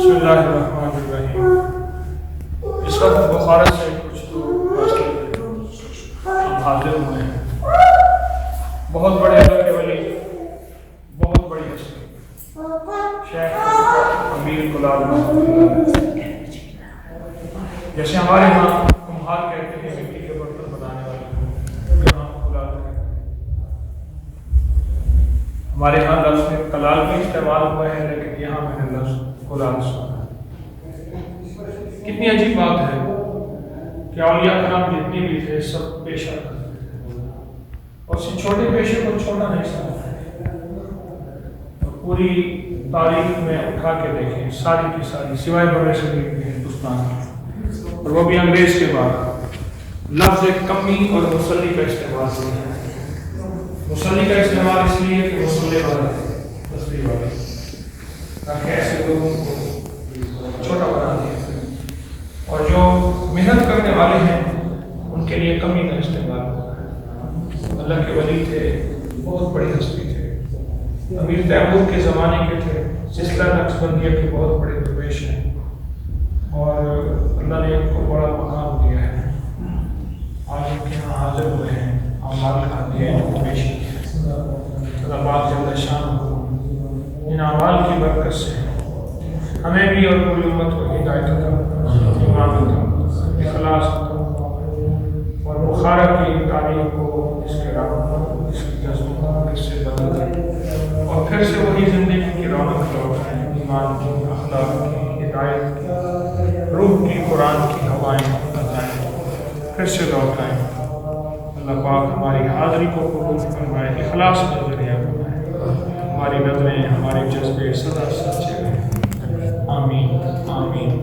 بسم اللہ الرحمن الرحیم۔ اس وقت بخارا سے کچھ تو ہم حاضر ہوئے ہیں، بہت بڑے اللہ کے ولی، بہت بڑی ہستی، شیخ امیر کلال جیسے ہمارے یہاں کمہار کہتے ہیں مٹی کے برتن بنانے والے، یہاں کلال کہتے ہیں۔ ہمارے یہاں لفظ میں کلال بھی استعمال ہوا ہے، لیکن یہاں میں نے لفظ کلال سنا۔ کتنی عجیب بات ہے کہ اولیاء کرام جتنے بھی تھے سب پیشہ کرتے تھے، اور اس چھوٹے پیشے کو چھوٹا نہیں سمجھتے۔ پوری تاریخ میں اٹھا کے دیکھیں، ساری کی ساری سوائے بڑے صغیر کے ہندوستان کی، اور وہ بھی انگریز کے بعد، لفظ کمی اور مسلی کا استعمال ہوا ہے۔ مسلی کا استعمال اس لیے کہ مسلح والے تصویر والے، تاکہ ایسے لوگوں کو چھوٹا بنا دیا، اور جو محنت کرنے والے ہیں ان کے لیے کمی کا استعمال ہوتا ہے۔ اللہ کے ولی تھے، بہت بڑی ہستی تھے، امیر تیمور کے زمانے کے تھے، سلسلہ نقشبندیہ کے بہت بڑے درویش ہیں، اور اللہ نے ان کو بڑا مقام دیا ہے۔ آج ان کے یہاں حاضر ہوئے ہیں، اعمال کھاتے ہیں، پیش اللہ پاک جل شان ان اعمال کی برکت سے ہمیں بھی اور پوری امت کو ہدایت عطا، ایمان عطا، اخلاص عطا، اور بخارا کی تاریخ کو، اس کے رام، اس کی جذب کو پھر سے بدل دے، اور پھر سے وہی زندگی کی رونق لوٹائیں، ایمان کی، اخلاق کی، ہدایت کی، روح کی، قرآن کی ہوائیں عطائیں، پھر سے لوٹائیں۔ اللہ پاک ہماری حاضری کو قبول فرمائے، اخلاص کا ذریعہ بنائے، ہماری نظریں، ہمارے جذبے سدا سچے رہیں، آمین آمین۔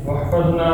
واحفظنا